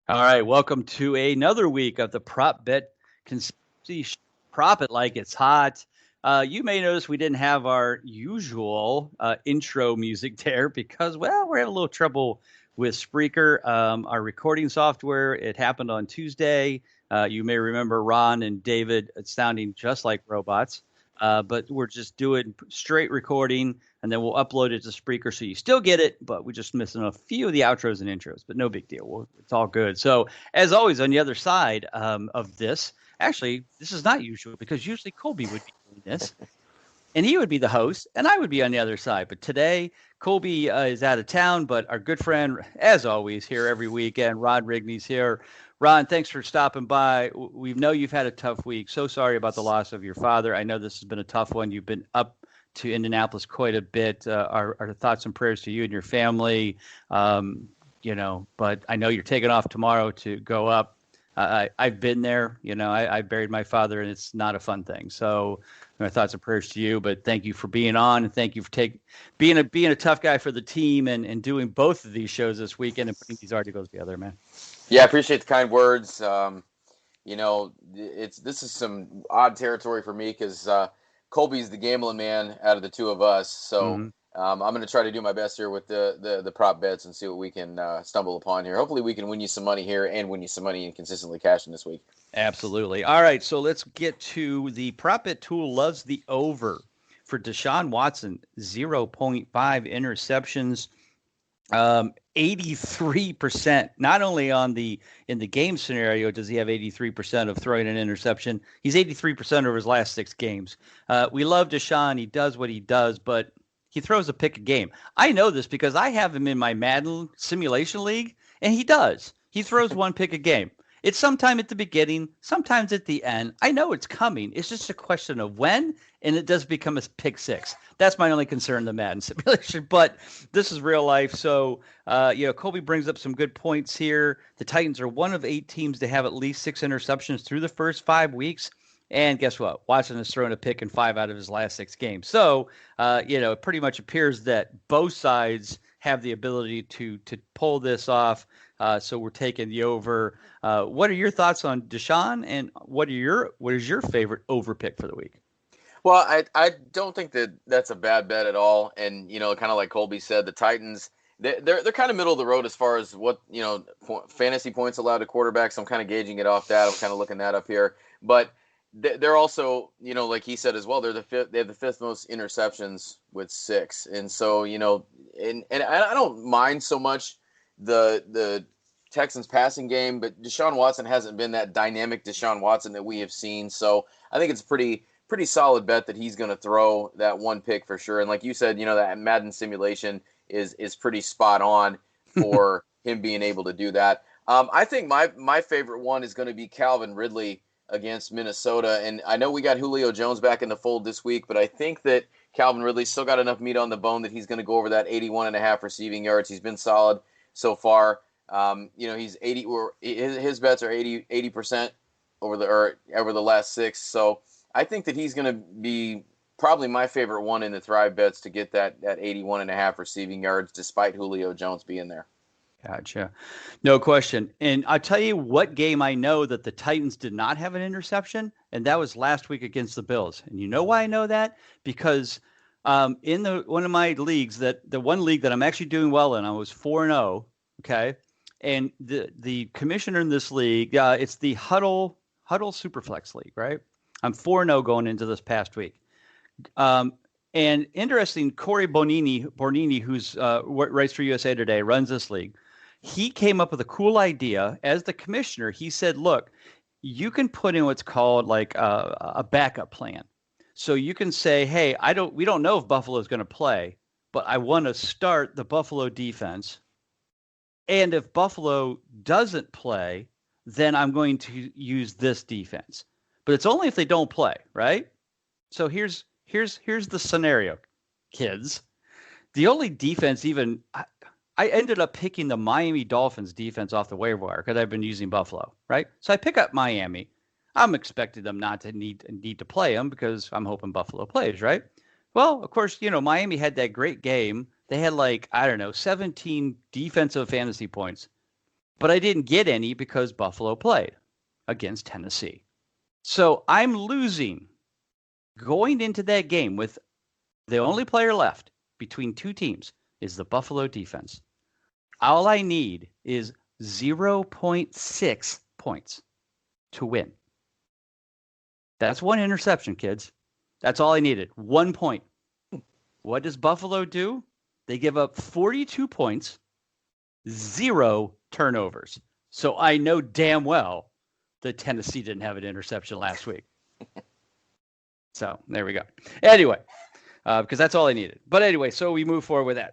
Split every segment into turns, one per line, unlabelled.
All right, welcome to another week of the Prop Bet Conspiracy. Prop it like it's hot. You may notice we didn't have our usual intro music there because, well, we're having a little trouble with Spreaker, our recording software. It happened on Tuesday. You may remember Ron and David sounding just like robots, but we're just doing straight recording and then we'll upload it to Spreaker so you still get it, but we're just missing a few of the outros and intros, but no big deal. It's all good. So, as always, on the other side of this, actually, this is not usual because usually Colby would be doing this and he would be the host and I would be on the other side. But today, Colby is out of town, but our good friend, as always, here every weekend, Ron Rigney's here. Ron, thanks for stopping by. We know you've had a tough week. So sorry about the loss of your father. I know this has been a tough one. You've been up to Indianapolis quite a bit. Our thoughts and prayers to you and your family. But I know you're taking off tomorrow to go up. I've been there. I buried my father, and it's not a fun thing. So my thoughts and prayers to you. But thank you for being on, and thank you for being a tough guy for the team and doing both of these shows this weekend and putting these articles together, man.
Yeah, I appreciate the kind words. This is some odd territory for me because Colby's the gambling man out of the two of us. So
Mm-hmm.
I'm going to try to do my best here with the prop bets and see what we can stumble upon here. Hopefully, we can win you some money here and win you some money and consistently cash in this week.
Absolutely. All right, so let's get to the prop bet tool loves the over for Deshaun Watson, 0.5 interceptions. 83%. Not only in the game scenario does he have 83% of throwing an interception, he's 83% over his last 6 games. We love Deshaun. He does what he does, but he throws a pick a game. I know this because I have him in my Madden simulation league, and he does. He throws one pick a game. It's sometime at the beginning, sometimes at the end. I know it's coming. It's just a question of when, and it does become a pick six. That's my only concern in the Madden simulation, but this is real life. So, Colby brings up some good points here. The Titans are one of 8 teams to have at least 6 interceptions through the first 5 weeks. And guess what? Watson has thrown a pick in 5 out of his last 6 games. So, it pretty much appears that both sides have the ability to pull this off. So we're taking the over. What are your thoughts on Deshaun, and what is your favorite over pick for the week?
Well, I don't think that that's a bad bet at all. And kind of like Colby said, the Titans they're kind of middle of the road as far as what fantasy points allowed to quarterbacks. I'm kind of gauging it off that. I'm kind of looking that up here, but they're also like he said as well. They're the fifth. They have the fifth most interceptions with 6, and so and I don't mind so much the Texans passing game, but Deshaun Watson hasn't been that dynamic Deshaun Watson that we have seen. So I think it's pretty solid bet that he's going to throw that one pick for sure. And like you said, that Madden simulation is pretty spot on for him being able to do that. I think my favorite one is going to be Calvin Ridley against Minnesota. And I know we got Julio Jones back in the fold this week, but I think that Calvin Ridley's still got enough meat on the bone that he's going to go over that 81.5 receiving yards. He's been solid so far. He's 80. His bets are 80% over the last 6. So I think that he's going to be probably my favorite one in the Thrive bets to get that 81.5 receiving yards, despite Julio Jones being there.
Gotcha. No question. And I'll tell you what game I know that the Titans did not have an interception, and that was last week against the Bills. And you know why I know that? Because in one of my leagues, the one league that I'm actually doing well in, I was 4-0. Okay, and the commissioner in this league, it's the Huddle Superflex League, right? I'm 4-0 going into this past week. And interesting, Corey Bornini, who's writes for USA Today, runs this league. He came up with a cool idea as the commissioner. He said, "Look, you can put in what's called like a backup plan. So you can say, hey, we don't know if Buffalo is going to play, but I want to start the Buffalo defense. And if Buffalo doesn't play, then I'm going to use this defense. But it's only if they don't play, right? So here's the scenario, kids. The only defense even I ended up picking the Miami Dolphins defense off the waiver wire because I've been using Buffalo, right? So I pick up Miami. I'm expecting them not to need to play them because I'm hoping Buffalo plays, right? Well, of course, Miami had that great game. They had 17 defensive fantasy points. but I didn't get any because Buffalo played against Tennessee. So I'm losing going into that game with the only player left between two teams is the Buffalo defense. All I need is 0.6 points to win. That's one interception, kids. That's all I needed. 1 point. What does Buffalo do? They give up 42 points, 0 turnovers. So I know damn well that Tennessee didn't have an interception last week. So there we go. Anyway, because that's all I needed. But anyway, so we move forward with that.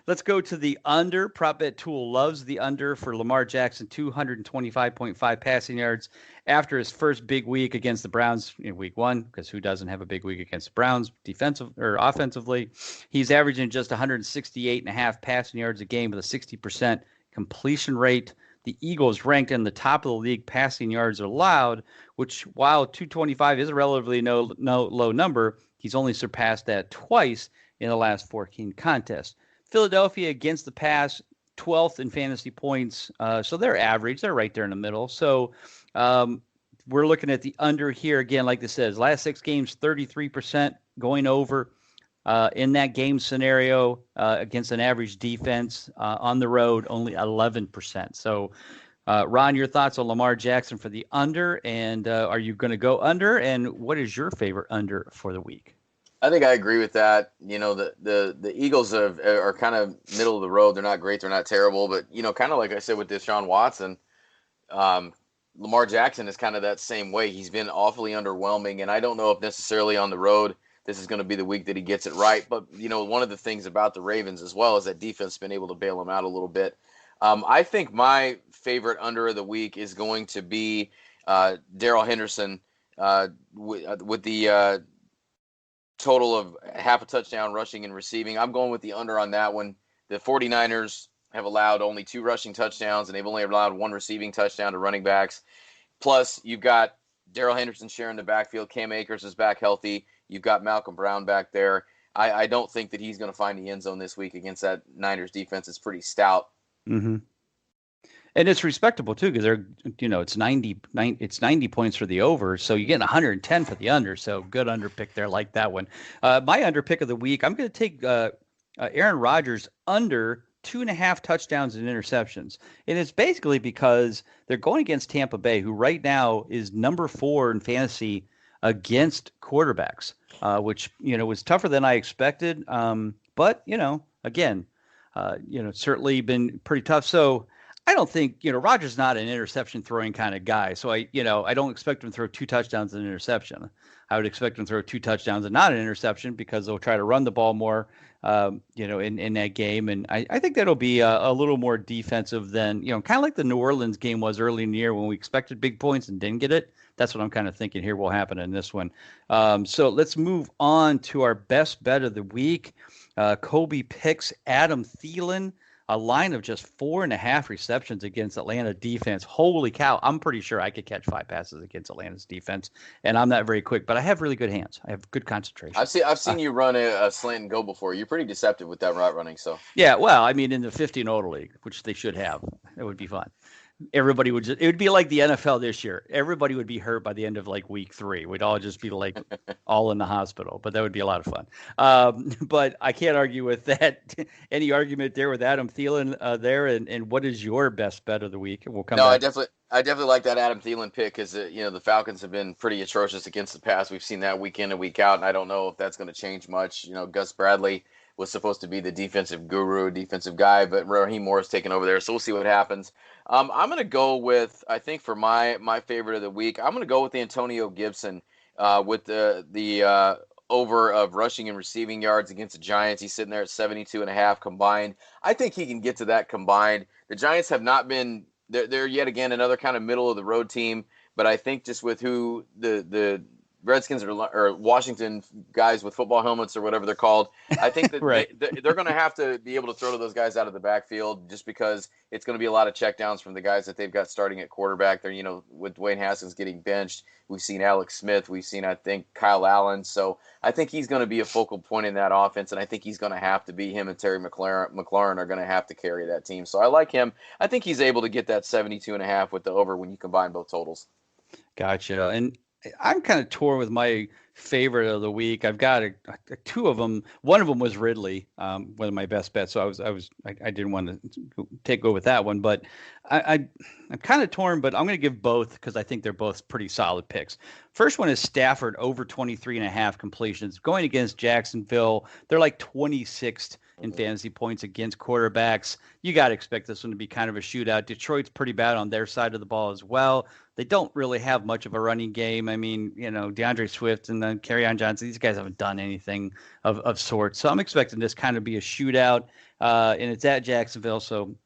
Let's go to the under. Prop Bet Tool loves the under for Lamar Jackson, 225.5 passing yards after his first big week against the Browns in week 1, because who doesn't have a big week against the Browns defensive or offensively? He's averaging just 168.5 passing yards a game with a 60% completion rate. The Eagles ranked in the top of the league passing yards allowed, which while 225 is a relatively low number, he's only surpassed that twice in the last 14 contests. Philadelphia against the pass, 12th in fantasy points. So they're average. They're right there in the middle. So we're looking at the under here. Again, like this says, last 6 games, 33% going over in that game scenario against an average defense. On the road, only 11%. So, Ron, your thoughts on Lamar Jackson for the under, and are you going to go under? And what is your favorite under for the week?
I think I agree with that. You know, the Eagles are kind of middle of the road. They're not great. They're not terrible. But, you know, kind of like I said with Deshaun Watson, Lamar Jackson is kind of that same way. He's been awfully underwhelming. And I don't know if necessarily on the road this is going to be the week that he gets it right. But, you know, one of the things about the Ravens as well is that defense has been able to bail him out a little bit. I think my favorite under of the week is going to be Darrell Henderson with the total of half a touchdown rushing and receiving. I'm going with the under on that one. The 49ers have allowed only 2 rushing touchdowns, and they've only allowed 1 receiving touchdown to running backs. Plus, you've got Darrell Henderson sharing the backfield. Cam Akers is back healthy. You've got Malcolm Brown back there. I don't think that he's going to find the end zone this week against that Niners defense. It's pretty stout.
Mm-hmm. And it's respectable too, because they're, you know, it's 90 points for the over, so you're getting 110 for the under. So good under pick there, like that one. My under pick of the week, I'm going to take Aaron Rodgers under 2.5 touchdowns and interceptions, and it's basically because they're going against Tampa Bay, who right now is number 4 in fantasy against quarterbacks, which, you know, was tougher than I expected. But you know, again, you know, certainly been pretty tough. So I don't think, you know, Rodgers not an interception throwing kind of guy. So I don't expect him to throw 2 touchdowns and an interception. I would expect him to throw 2 touchdowns and not an interception because they'll try to run the ball more, you know, in that game. And I think that'll be a little more defensive than, you know, kind of like the New Orleans game was early in the year when we expected big points and didn't get it. That's what I'm kind of thinking here will happen in this one. So let's move on to our best bet of the week. Colby picks Adam Thielen. A line of just 4.5 receptions against Atlanta defense. Holy cow. I'm pretty sure I could catch 5 passes against Atlanta's defense. And I'm not very quick, but I have really good hands. I have good concentration.
I've seen you run a slant and go before. You're pretty deceptive with that route running. So
yeah, well, I mean, in the 15-0 league, which they should have, it would be fun. Everybody would it would be like the NFL this year. Everybody would be hurt by the end of like week 3. We'd all just be like all in the hospital, but that would be a lot of fun. But I can't argue with that. Any argument there with Adam Thielen there? And what is your best bet of the week? And we'll come back.
I definitely like that Adam Thielen pick because, you know, the Falcons have been pretty atrocious against the pass. We've seen that week in and week out, and I don't know if that's going to change much. You know, Gus Bradley was supposed to be the defensive guru, defensive guy, but Raheem Morris taking over there, so we'll see what happens. I'm going to go with, I think for my favorite of the week, I'm going to go with Antonio Gibson with the over of rushing and receiving yards against the Giants. He's sitting there at 72.5 combined. I think he can get to that combined. The Giants have not been they're yet again another kind of middle of the road team, but I think just with who the Redskins or Washington guys with football helmets or whatever they're called. I think that
right.
they're going to have to be able to throw to those guys out of the backfield just because it's going to be a lot of checkdowns from the guys that they've got starting at quarterback. They're, with Dwayne Haskins getting benched, we've seen Alex Smith, we've seen, I think, Kyle Allen. So I think he's going to be a focal point in that offense, and I think he's going to have to be him and Terry McLaurin are going to have to carry that team. So I like him. I think he's able to get that 72.5 with the over when you combine both totals.
Gotcha. And I'm kind of torn with my favorite of the week. I've got two of them. One of them was Ridley, one of my best bets. So I didn't want to go with that one, but I'm kind of torn. But I'm going to give both because I think they're both pretty solid picks. First one is Stafford over 23.5 completions going against Jacksonville. They're like 26th in fantasy points against quarterbacks. You got to expect this one to be kind of a shootout. Detroit's pretty bad on their side of the ball as well. They don't really have much of a running game. I mean, DeAndre Swift and then Kerryon Johnson, these guys haven't done anything of sorts. So I'm expecting this kind of be a shootout. And it's at Jacksonville, so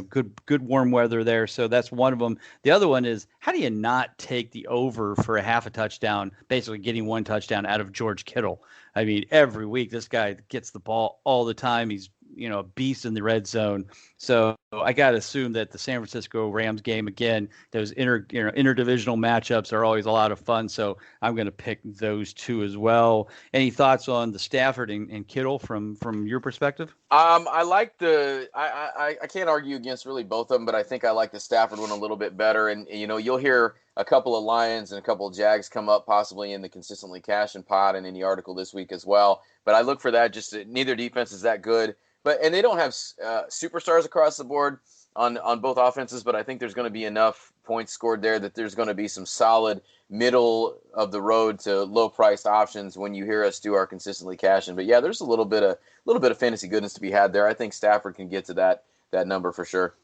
good warm weather there. So that's one of them. The other one is, how do you not take the over for a half a touchdown, basically getting one touchdown out of George Kittle? I mean, every week this guy gets the ball all the time. He's a beast in the red zone. So I got to assume that the San Francisco Rams game, again, those interdivisional matchups are always a lot of fun. So I'm going to pick those two as well. Any thoughts on the Stafford and Kittle from your perspective?
I like I can't argue against really both of them, but I think I like the Stafford one a little bit better. And, you'll hear a couple of Lions and a couple of Jags come up possibly in the consistently cashing pod and in the article this week as well. But I look for that. Just neither defense is that good. And they don't have superstars across the board on both offenses, but I think there's going to be enough points scored there that there's going to be some solid middle of the road to low priced options when you hear us do our consistently cashing. But yeah, there's a little bit of fantasy goodness to be had there. I think Stafford can get to that number for sure.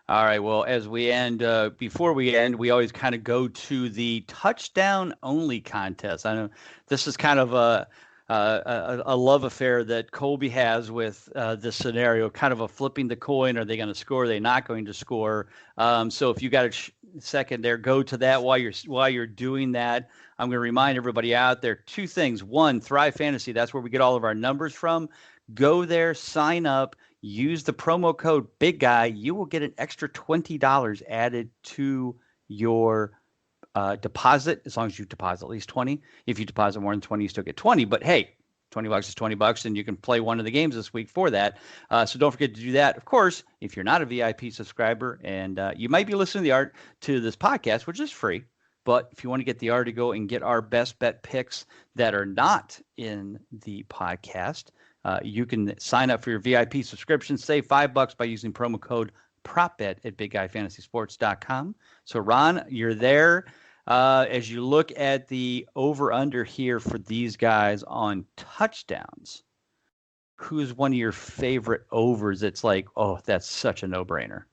All right. Well, as we end, before we end, we always kind of go to the touchdown only contest. I know this is kind of a love affair that Colby has with this scenario, kind of a flipping the coin. Are they going to score? Are they not going to score? So if you got a second there, go to that while you're doing that. I'm going to remind everybody out there two things. One, Thrive Fantasy. That's where we get all of our numbers from. Go there, sign up, use the promo code Big Guy. You will get an extra $20 added to your deposit, as long as you deposit at least 20. If you deposit more than 20, you still get 20. But hey, $20 is $20, and you can play one of the games this week for that. So don't forget to do that. Of course, if you're not a VIP subscriber, and you might be listening to this podcast, which is free, but if you want to get the article and get our best bet picks that are not in the podcast, you can sign up for your VIP subscription. Save $5 by using promo code PropBet at BigGuyFantasySports.com. So Ron, you're there. As you look at the over-under here for these guys on touchdowns, who's one of your favorite overs? It's like, oh, that's such a no-brainer.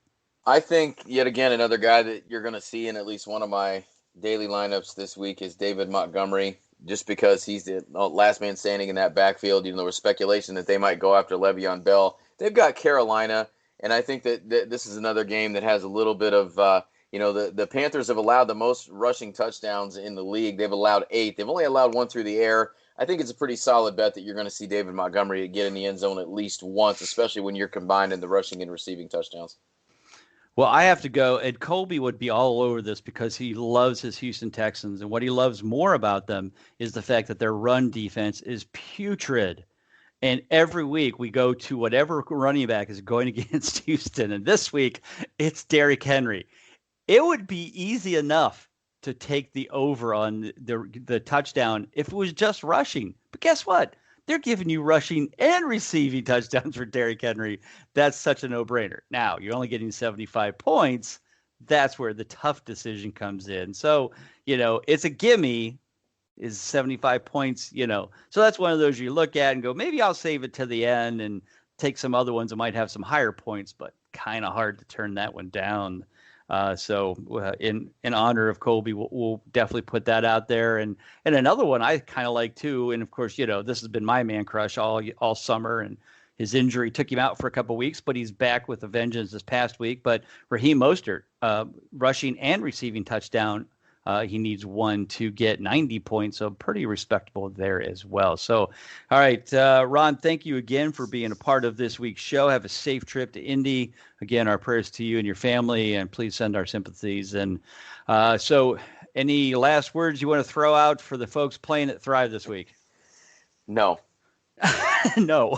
I think, yet again, another guy that you're going to see in at least one of my daily lineups this week is David Montgomery, just because he's the last man standing in that backfield. There was speculation that they might go after Le'Veon Bell. They've got Carolina, and I think that this is another game that has a little bit of the Panthers have allowed the most rushing touchdowns in the league. They've allowed 8. They've only allowed 1 through the air. I think it's a pretty solid bet that you're going to see David Montgomery get in the end zone at least once, especially when you're combined in the rushing and receiving touchdowns.
Well, I have to go. Ed Colby would be all over this because he loves his Houston Texans. And what he loves more about them is the fact that their run defense is putrid. And every week we go to whatever running back is going against Houston. And this week it's Derrick Henry. It would be easy enough to take the over on the touchdown if it was just rushing. But guess what? They're giving you rushing and receiving touchdowns for Derrick Henry. That's such a no-brainer. Now, you're only getting 75 points. That's where the tough decision comes in. So, it's a gimme is 75 points, So that's one of those you look at and go, maybe I'll save it to the end and take some other ones that might have some higher points, but kind of hard to turn that one down. So in honor of Colby, we'll definitely put that out there. And another one I kind of like too. And of course, this has been my man crush all summer, and his injury took him out for a couple of weeks, but he's back with a vengeance this past week. But Raheem Mostert, rushing and receiving touchdown He needs one to get 90 points, so pretty respectable there as well. So, all right, Ron, thank you again for being a part of this week's show. Have a safe trip to Indy. Again, our prayers to you and your family, and please send our sympathies. And so, any last words you want to throw out for the folks playing at Thrive this week?
No.
No.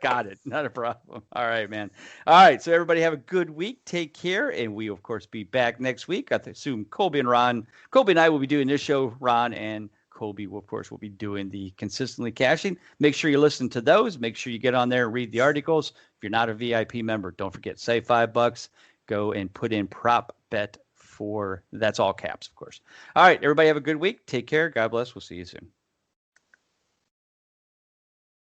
Got it. Not a problem. All right, man. All right. So everybody have a good week. Take care. And we, of course, be back next week. I assume Colby and I will be doing this show. Ron and Colby, of course, will be doing the Consistently Cashing. Make sure you listen to those. Make sure you get on there and read the articles. If you're not a VIP member, don't forget, save $5. Go and put in prop bet 4. That's all caps, of course. All right. Everybody have a good week. Take care. God bless. We'll see you soon.